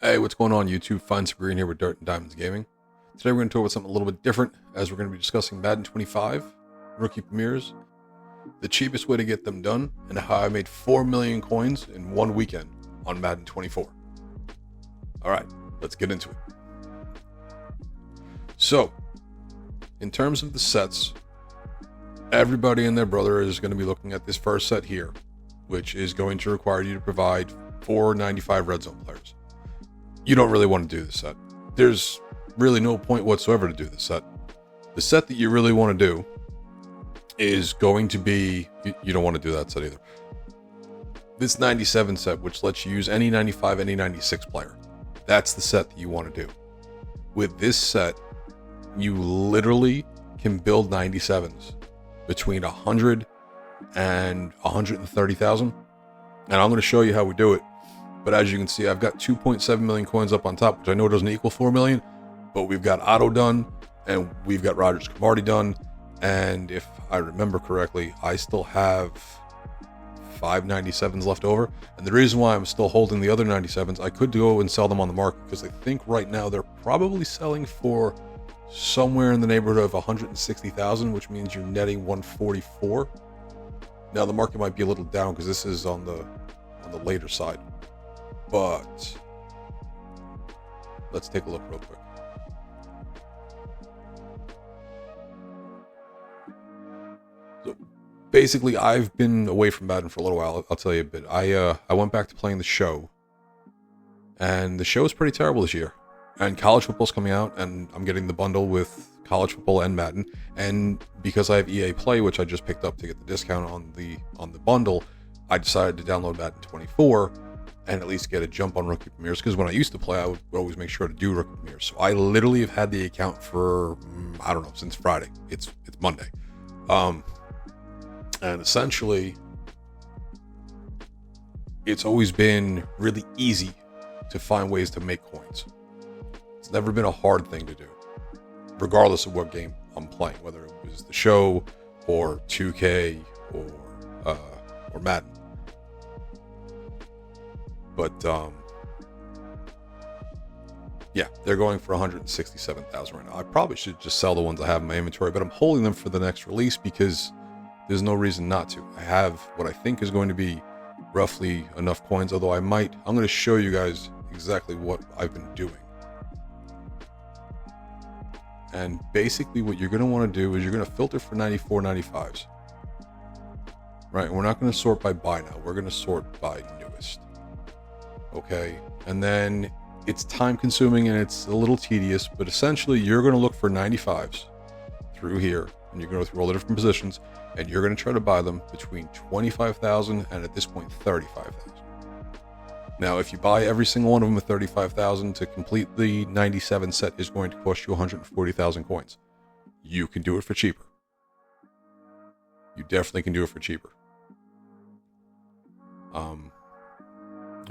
Hey, what's going on YouTube? Fine Green here with Dirt and Diamonds Gaming. Today we're going to talk about something a little bit different, as we're going to be discussing Madden 25 rookie premieres, the cheapest way to get them done, and how I made 4 million coins in one weekend on Madden 24. Alright, let's get into it. So, in terms of the sets, everybody and their brother is going to be looking at this first set here, which is going to require you to provide 4 95 red zone players. You don't really want to do this set. There's really no point whatsoever to do this set. The set that you really want to do is going to be, you don't want to do that set either. This 97 set, which lets you use any 95, any 96 player. That's the set that you want to do. With this set, you literally can build 97s between 100 and 130,000. And I'm going to show you how we do it. But as you can see, I've got 2.7 million coins up on top, which I know doesn't equal 4 million, but we've got Otto done, and we've got Rogers Camardi done, and if I remember correctly, I still have 5 97s left over. And the reason why I'm still holding the other 97s, I could go and sell them on the market, because I think right now they're probably selling for somewhere in the neighborhood of 160,000, which means you're netting 144. Now the market might be a little down because this is on the later side. But let's take a look real quick. So basically, I've been away from Madden for a little while. I'll tell you a bit. I went back to playing the show, and the show is pretty terrible this year. And college football's coming out, and I'm getting the bundle with college football and Madden. And because I have EA Play, which I just picked up to get the discount on the bundle, I decided to download Madden 24. And at least get a jump on rookie premieres, because when I used to play, I would always make sure to do rookie premieres. So I literally have had the account for I don't know, since Friday. It's Monday, and essentially, it's always been really easy to find ways to make coins. It's never been a hard thing to do, regardless of what game I'm playing, whether it was the show or 2K or Madden. But, yeah, they're going for 167,000 right now. I probably should just sell the ones I have in my inventory, but I'm holding them for the next release because there's no reason not to. I have what I think is going to be roughly enough coins, although I'm going to show you guys exactly what I've been doing. And basically what you're going to want to do is you're going to filter for 94, 95s. Right, we're not going to sort by buy now. We're going to sort by newest. Okay, and then it's time consuming and it's a little tedious, but essentially you're going to look for 95s through here, and you're going to go through all the different positions, and you're going to try to buy them between 25,000 and at this point 35,000. Now, if you buy every single one of them at 35,000, to complete the 97 set is going to cost you 140,000 coins. You can do it for cheaper. You definitely can do it for cheaper.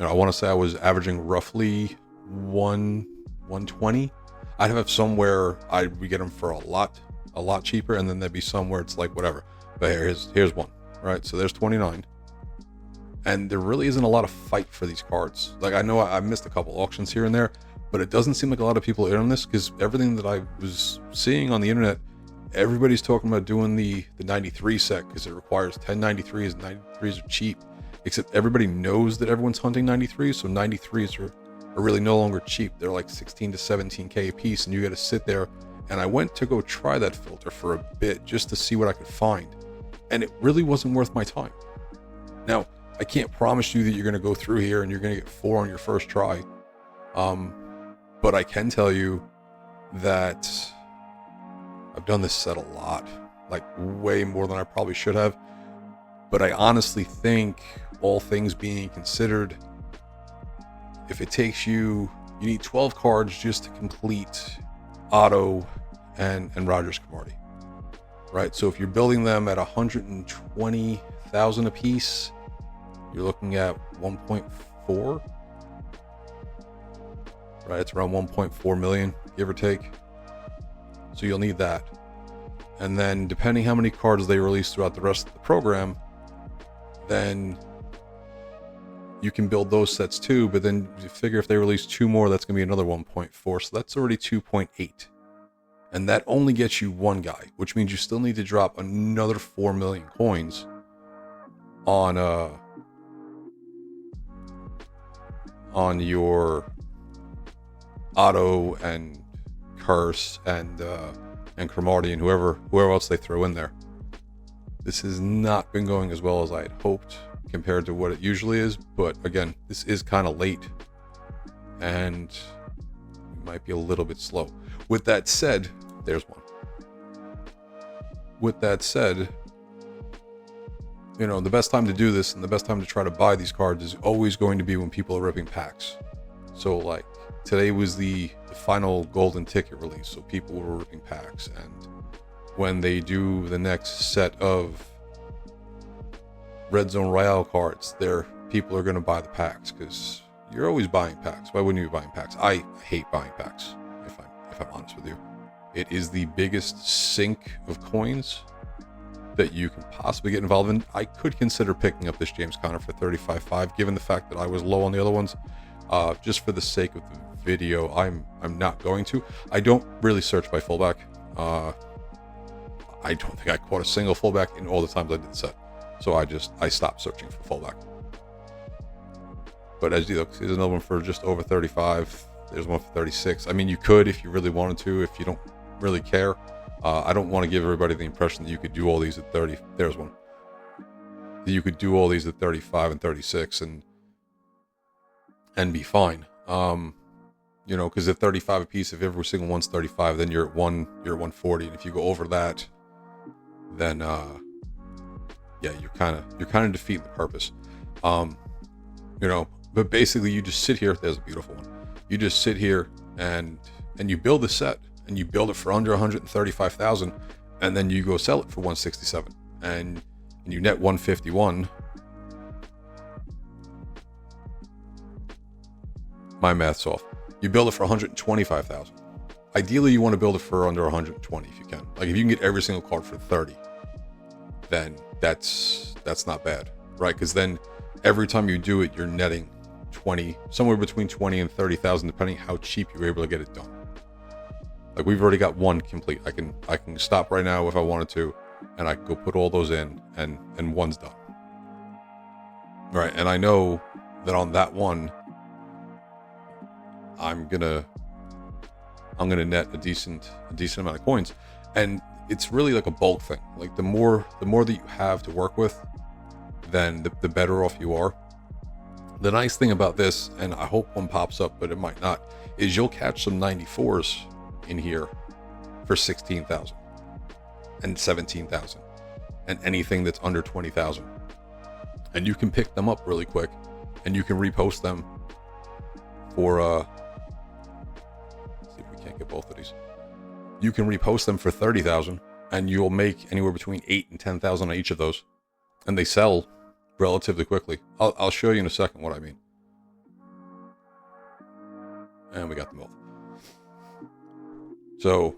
I want to say I was averaging roughly 120. I'd have somewhere I'd get them for a lot cheaper, and then there'd be somewhere it's like whatever. But here's one, right? So there's 29, and there really isn't a lot of fight for these cards. Like, I know I missed a couple auctions here and there, but it doesn't seem like a lot of people are in on this, because everything that I was seeing on the internet, everybody's talking about doing the 93 set because it requires 10 93s, and 93s are cheap. Except everybody knows that everyone's hunting 93s, so 93s are really no longer cheap. They're like 16 to 17k a piece, and you got to sit there. And I went to go try that filter for a bit just to see what I could find, and it really wasn't worth my time. Now, I can't promise you that you're going to go through here and you're going to get 4 on your first try, but I can tell you that I've done this set a lot, like way more than I probably should have. But I honestly think, all things being considered, if it takes you need 12 cards just to complete Otto and Rogers Camardi, right? So if you're building them at 120,000 a piece, you're looking at 1.4, right? It's around 1.4 million, give or take. So you'll need that. And then depending how many cards they release throughout the rest of the program, then you can build those sets too, but then you figure if they release 2 more, that's going to be another 1.4. So that's already 2.8. And that only gets you 1 guy, which means you still need to drop another 4 million coins on your Otto and Curse and Cromartie and whoever else they throw in there. This has not been going as well as I had hoped compared to what it usually is, but again, this is kind of late and it might be a little bit slow. With that said, there's one. With that said, you know, the best time to do this and the best time to try to buy these cards is always going to be when people are ripping packs. So like today was the final golden ticket release, so people were ripping packs, and when they do the next set of Red Zone Royale cards, people are going to buy the packs because you're always buying packs. Why wouldn't you be buying packs? I hate buying packs, if I'm honest with you. It is the biggest sink of coins that you can possibly get involved in. I could consider picking up this James Conner for 35.5, given the fact that I was low on the other ones. Just for the sake of the video, I'm not going to. I don't really search by fullback. I don't think I caught a single fullback in all the times I did the set. So I stopped searching for fullback. But as you look, there's another one for just over 35. There's one for 36. I mean, you could if you really wanted to, if you don't really care. I don't want to give everybody the impression that you could do all these at 30. There's one. That you could do all these at 35 and 36 and be fine. You know, because at 35 a piece, if every single one's 35, then you're at 140, and if you go over that, then yeah, you're kind of defeating the purpose. You know, but basically you just sit here. There's a beautiful one. You just sit here and you build a set, and you build it for under 135,000, and then you go sell it for 167, and you net 151. My math's off. You build it for 125,000. Ideally, you want to build it for under 120 if you can. Like if you can get every single card for 30, then that's not bad, right? Because then every time you do it, you're netting 20, somewhere between 20 and 30,000, depending how cheap you're able to get it done. Like we've already got one complete. I can stop right now if I wanted to, and I can go put all those in, and one's done. Right, and I know that on that one, I'm gonna net a decent amount of coins, and it's really like a bulk thing. Like the more that you have to work with, then the better off you are. The nice thing about this, and I hope one pops up, but it might not, is you'll catch some 94s in here for 16,000 and 17,000 and anything that's under 20,000, and you can pick them up really quick, and you can repost them for can't get both of these. You can repost them for 30,000, and you'll make anywhere between 8 and 10,000 on each of those, and they sell relatively quickly. I'll show you in a second what I mean. And we got them both. So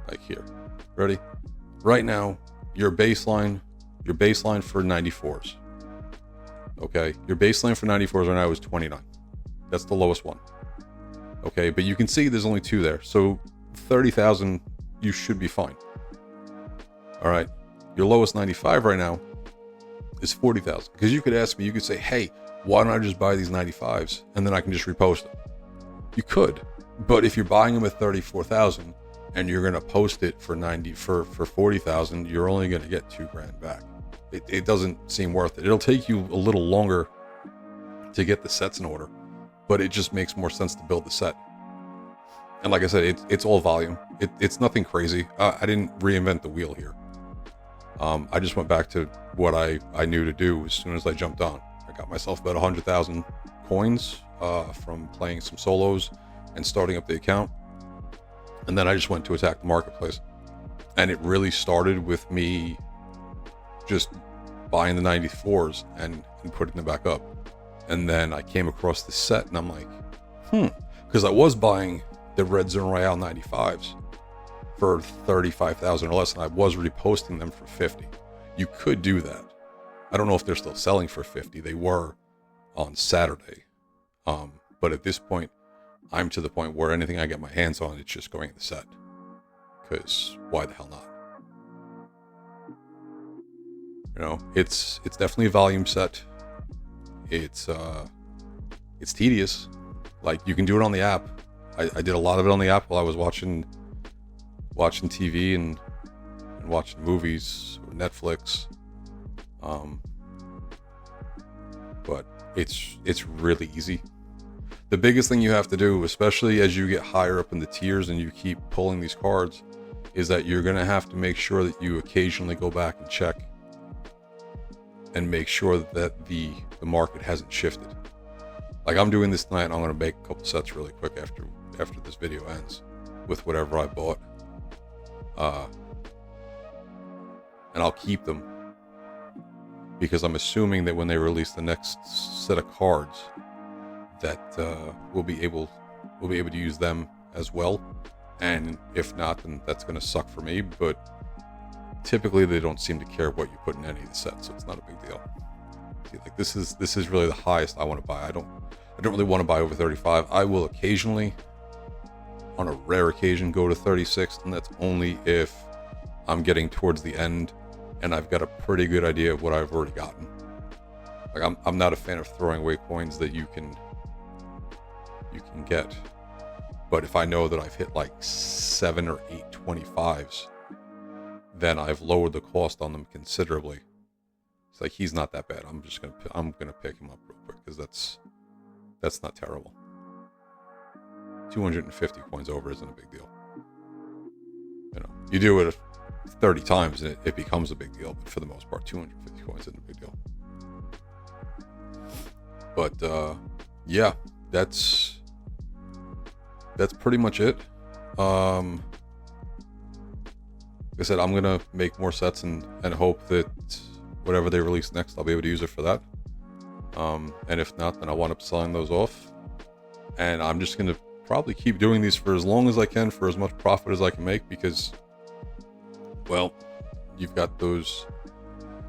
like here, ready? Right now, your baseline for 94s. Okay, your baseline for 94s right now is 29. That's the lowest one. Okay, but you can see there's only 2 there. So 30,000, you should be fine. All right, your lowest 95 right now is 40,000. Because you could ask me, you could say, hey, why don't I just buy these 95s and then I can just repost them? You could, but if you're buying them at 34,000 and you're gonna post it for 40,000, you're only gonna get $2,000 back. It doesn't seem worth it. It'll take you a little longer to get the sets in order, but it just makes more sense to build the set. And like I said, it's all volume. It's nothing crazy. I didn't reinvent the wheel here. I just went back to what I knew to do as soon as I jumped on. I got myself about 100,000 coins from playing some solos and starting up the account. And then I just went to attack the marketplace. And it really started with me just buying the 94s and putting them back up. And then I came across this set and I'm like, because I was buying the Red Zone Royale 95s for 35,000 or less, and I was reposting them for 50. You could do that. I don't know if they're still selling for 50. They were on Saturday. But at this point, I'm to the point where anything I get my hands on, it's just going in the set. Because why the hell not? You know, it's definitely a volume set. It's tedious. Like, you can do it on the app. I did a lot of it on the app while I was watching TV and watching movies or Netflix. But it's really easy. The biggest thing you have to do, especially as you get higher up in the tiers and you keep pulling these cards, is that you're going to have to make sure that you occasionally go back and check and make sure that the market hasn't shifted. Like, I'm doing this tonight, and I'm going to make a couple sets really quick after this video ends with whatever I bought. And I'll keep them because I'm assuming that when they release the next set of cards, that we'll be able to use them as well. And if not, then that's going to suck for me. But typically, they don't seem to care what you put in any of the sets, so it's not a big deal. See, like, this is really the highest I want to buy. I don't really want to buy over 35. I will occasionally, on a rare occasion, go to 36, and that's only if I'm getting towards the end and I've got a pretty good idea of what I've already gotten. Like, I'm not a fan of throwing away coins that you can get. But if I know that I've hit like 7 or 8 25s, then I've lowered the cost on them considerably. It's like, he's not that bad. I'm gonna pick him up real quick because that's not terrible. 250 coins over isn't a big deal. You know, you do it 30 times and it becomes a big deal, but for the most part, 250 coins isn't a big deal. But yeah, that's pretty much it. Like I said, I'm gonna make more sets and hope that whatever they release next, I'll be able to use it for that. And if not, then I'll wind up selling those off. And I'm just gonna probably keep doing these for as long as I can, for as much profit as I can make, because, well, you've got those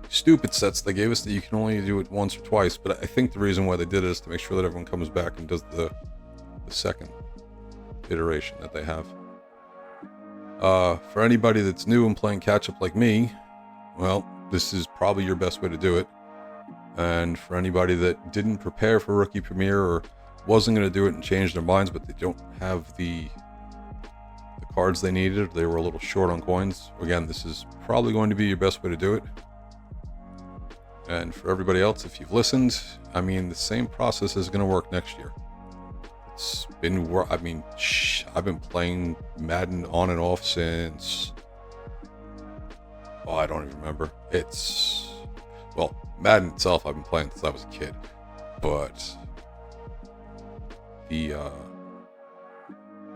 stupid sets they gave us that you can only do it once or twice. But I think the reason why they did it is to make sure that everyone comes back and does the second iteration that they have. For anybody that's new and playing catch up like me, well, this is probably your best way to do it. And for anybody that didn't prepare for Rookie Premiere or wasn't going to do it and change their minds, but they don't have the cards they needed, they were a little short on coins, again, this is probably going to be your best way to do it. And for everybody else, if you've listened, I mean, the same process is going to work next year. It's been, I mean, I've been playing Madden on and off since, I don't even remember. Well, Madden itself, I've been playing since I was a kid, but the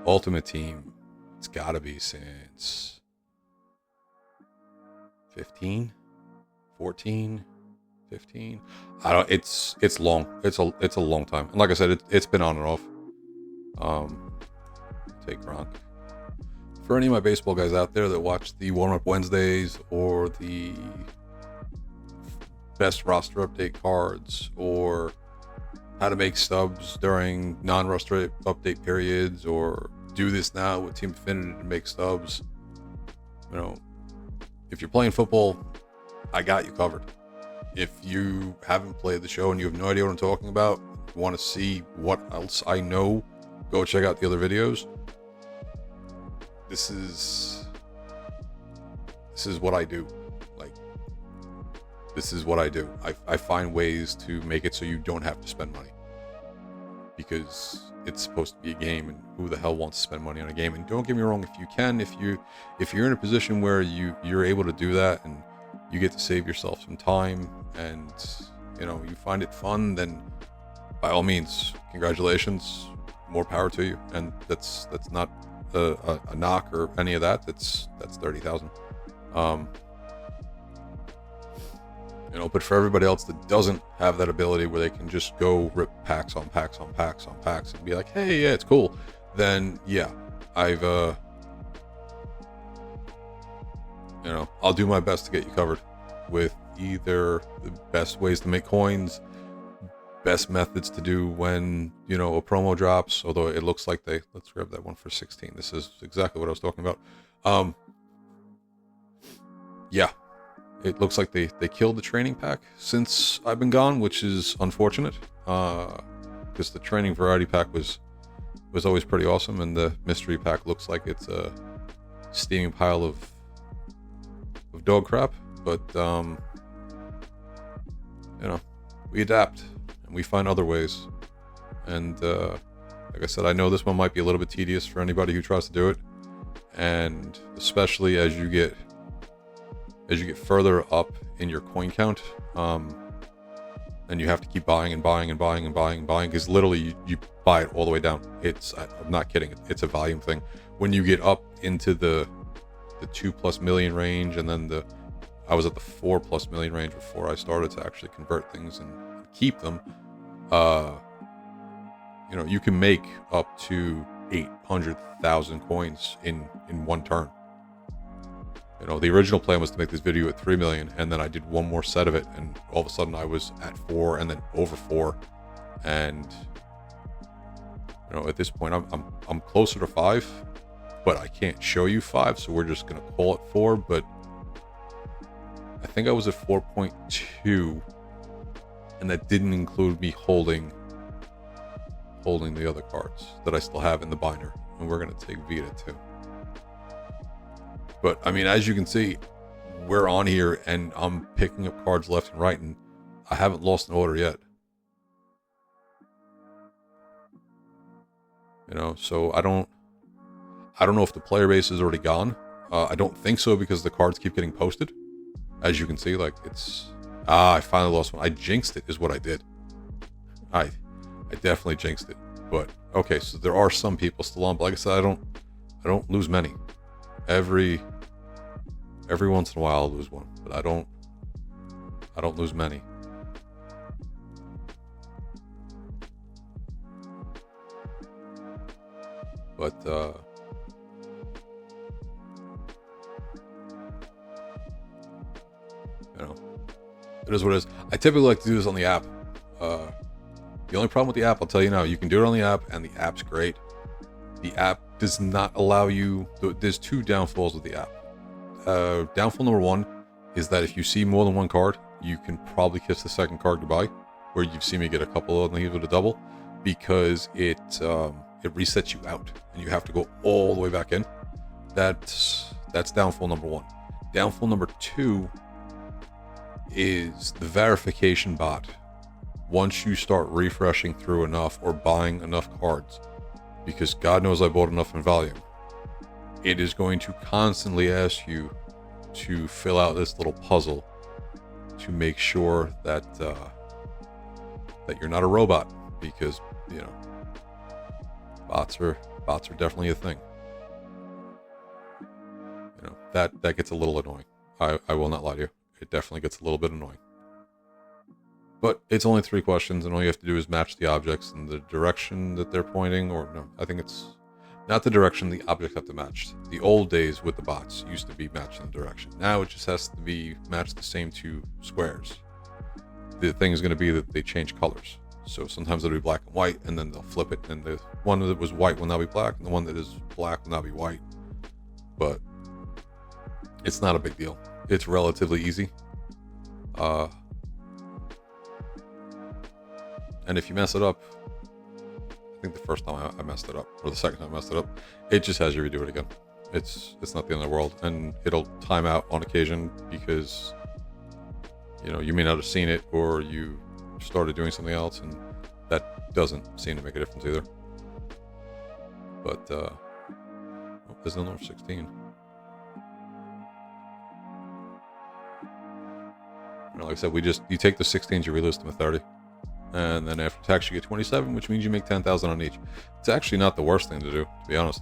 Ultimate Team, it's got to be since 15, 14, 15. I don't. It's long. It's a long time. And like I said, it's been on and off. Take Gronk. For any of my baseball guys out there that watch the Warm Up Wednesdays or the best roster update cards or how to make stubs during non-roster update periods, or do this now with Team Affinity to make stubs, you know, if you're playing football, I got you covered. If you haven't played the show and you have no idea what I'm talking about, want to see what else I know, go check out the other videos. This is what I do. Like, this is what I do. I find ways to make it so you don't have to spend money, because it's supposed to be a game, and who the hell wants to spend money on a game? And don't get me wrong, if you can, if you're in a position where you're able to do that and you get to save yourself some time and, you know, you find it fun, then by all means, congratulations, more power to you. And that's not a knock or any of that. That's 30,000. You know, but for everybody else that doesn't have that ability, where they can just go rip packs on packs on packs on packs and be like, hey, yeah, it's cool, then yeah, I've You know, I'll do my best to get you covered with either the best ways to make coins, best methods to do when, you know, a promo drops, although it looks like let's grab that one for 16. This is exactly what I was talking about. Yeah, it looks like they killed the training pack since I've been gone, which is unfortunate, because the training variety pack was always pretty awesome, and the mystery pack looks like it's a steaming pile of dog crap. But you know, we adapt and we find other ways. And like I said, I know this one might be a little bit tedious for anybody who tries to do it, and especially as you get further up in your coin count, and you have to keep buying and buying and buying and buying and buying, because literally you buy it all the way down. I'm not kidding, it's a volume thing. When you get up into the 2+ million range, and then I was at the 4+ million range before I started to actually convert things and keep them. You know, you can make up to 800,000 coins in one turn. You know, the original plan was to make this video at 3 million, and then I did one more set of it, and all of a sudden I was at 4 and then over 4. And you know, at this point I'm closer to 5, but I can't show you 5, so we're just gonna call it 4. But I think I was at 4.2, and that didn't include me holding the other cards that I still have in the binder, and we're gonna take Vita too. But I mean, as you can see, we're on here and I'm picking up cards left and right, and I haven't lost an order yet. You know, so I don't know if the player base is already gone. I don't think so, because the cards keep getting posted. As you can see, like I finally lost one. I jinxed it is what I did. I definitely jinxed it. But okay, so there are some people still on, but like I said, I don't lose many. Every once in a while I'll lose one, but I don't lose many. But you know, it is what it is. I typically like to do this on the app. The only problem with the app, I'll tell you now, you can do it on the app, and the app's great. The app does not allow you. There's two downfalls of the app. Downfall number one is that if you see more than one card, you can probably kiss the second card goodbye. Where you've seen me get a couple of these with a double, because it resets you out, and you have to go all the way back in. That's downfall number one. Downfall number two is the verification bot. Once you start refreshing through enough or buying enough cards, because God knows I bought enough in volume, it is going to constantly ask you to fill out this little puzzle to make sure that that you're not a robot, because you know, bots are definitely a thing. You know, that gets a little annoying. I will not lie to you. It definitely gets a little bit annoying. But it's only 3 questions, and all you have to do is match the objects in the direction that they're pointing, or no, I think it's not the direction the objects have to match. The old days with the bots used to be matched in the direction. Now it just has to be matched the same 2 squares. The thing is going to be that they change colors. So sometimes it'll be black and white, and then they'll flip it, and the one that was white will now be black, and the one that is black will now be white. But it's not a big deal. It's relatively easy. And if you mess it up, I think the first time I messed it up, or the second time I messed it up, it just has you redo it again. It's not the end of the world, and it'll time out on occasion because, you know, you may not have seen it, or you started doing something else, and that doesn't seem to make a difference either. But there's no number 16. You know, like I said, you take the 16s, you relist them at 30. And then after tax, you get 27, which means you make 10,000 on each. It's actually not the worst thing to do, to be honest.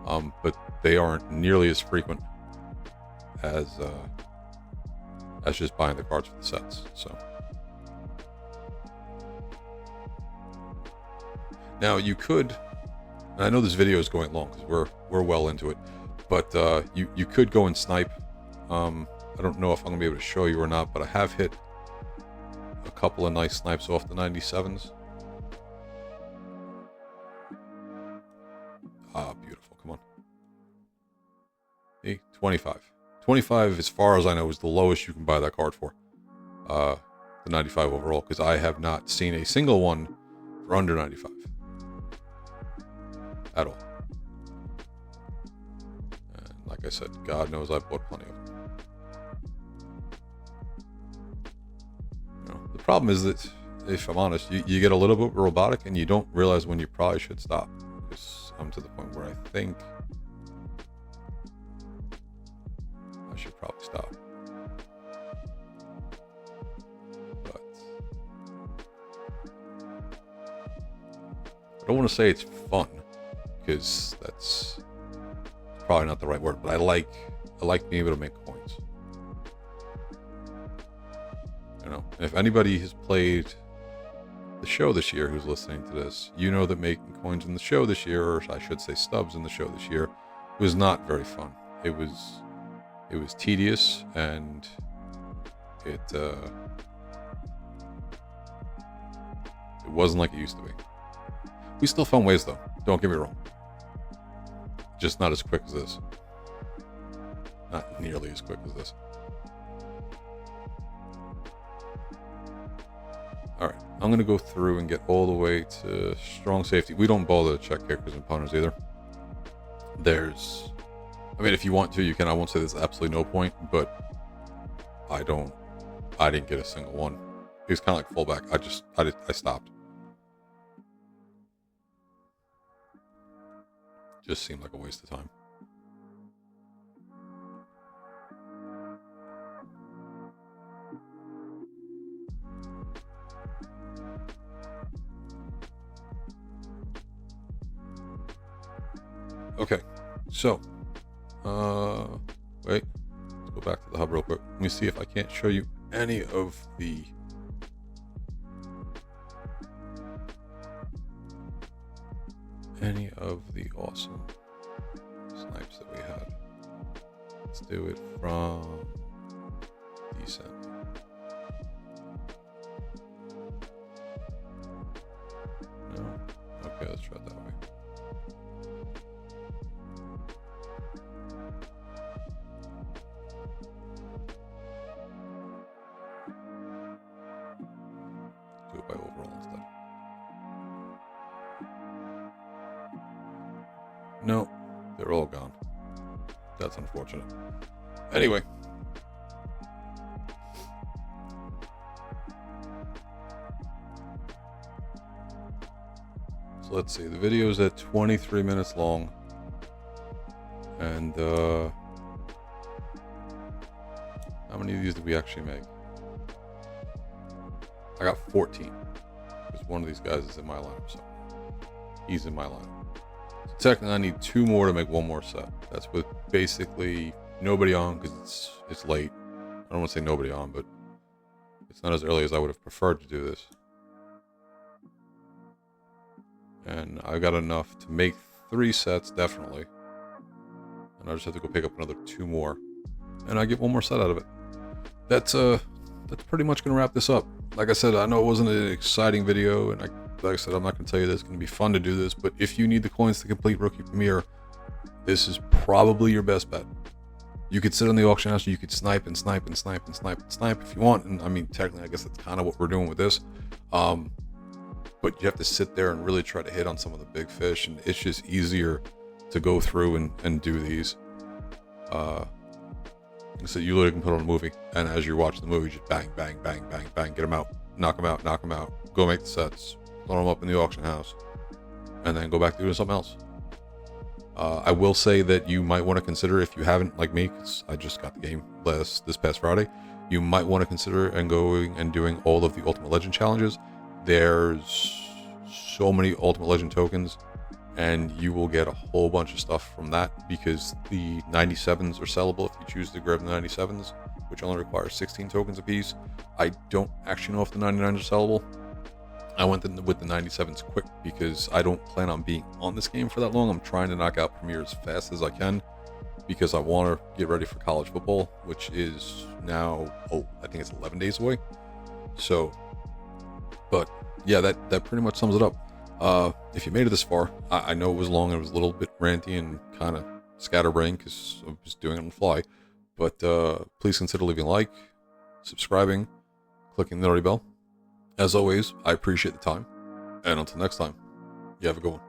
But they aren't nearly as frequent as just buying the cards for the sets. So now you could, and I know this video is going long because we're well into it, but you could go and snipe I don't know if I'm gonna be able to show you or not, but I have hit a couple of nice snipes off the 97s. Ah, beautiful. Come on. Hey, 25. 25, as far as I know, is the lowest you can buy that card for. The 95 overall, because I have not seen a single one for under 95 at all. And like I said, God knows I've bought plenty of them. The problem is that, if I'm honest, you get a little bit robotic and you don't realize when you probably should stop. Because I'm to the point where I think I should probably stop. But I don't want to say it's fun, because that's probably not the right word, but I like being able to make coins. You know, if anybody has played the show this year who's listening to this, you know that making coins in the show this year, or I should say stubs in the show this year, was not very fun. It was tedious, and it wasn't like it used to be. We still found ways though, don't get me wrong. Just not as quick as this. Not nearly as quick as this. Alright, I'm going to go through and get all the way to strong safety. We don't bother to check kickers and punters either. I mean, if you want to, you can. I won't say there's absolutely no point, but I didn't get a single one. It was kind of like fullback. I stopped. Just seemed like a waste of time. Okay, so, wait, let's go back to the hub real quick. Let me see if I can't show you any of the awesome snipes that we had. Let's do it from descent. No? Okay, let's try it that way. Do it by overall instead. No, they're all gone. That's unfortunate. Anyway. So let's see. The video is at 23 minutes long. And how many of these did we actually make? I got 14. Because one of these guys is in my lineup, so he's in my lineup. So technically, I need 2 more to make 1 more set. That's with basically nobody on, because it's late. I don't want to say nobody on, but it's not as early as I would have preferred to do this. And I got enough to make 3 sets, definitely. And I just have to go pick up another 2 more, and I get 1 more set out of it. That's pretty much going to wrap this up. Like I said, I know it wasn't an exciting video, and like I said, I'm not going to tell you that it's going to be fun to do this, but if you need the coins to complete Rookie Premier, this is probably your best bet. You could sit on the auction house, you could snipe and snipe and snipe and snipe and snipe if you want, and I mean, technically, I guess that's kind of what we're doing with this. But you have to sit there and really try to hit on some of the big fish, and it's just easier to go through and do these. So you literally can put on a movie, and as you're watching the movie, just bang, bang, bang, bang, bang, get them out, knock them out, go make the sets, throw them up in the auction house, and then go back to doing something else. I will say that you might want to consider, if you haven't, like me, because I just got the game this past Friday, you might want to consider and going and doing all of the Ultimate Legend challenges. There's so many Ultimate Legend tokens, and you will get a whole bunch of stuff from that, because the 97s are sellable if you choose to grab the 97s, which only requires 16 tokens apiece. I don't actually know if the 99s are sellable. I went with the 97s quick because I don't plan on being on this game for that long. I'm trying to knock out Premier as fast as I can. because I want to get ready for college football, which is now, I think it's 11 days away. So, but yeah, that pretty much sums it up. If you made it this far, I know it was long, it was a little bit ranty and kind of scatterbrained because I was doing it on the fly, but please consider leaving a like, subscribing, clicking the notification bell. As always, I appreciate the time, and until next time, you have a good one.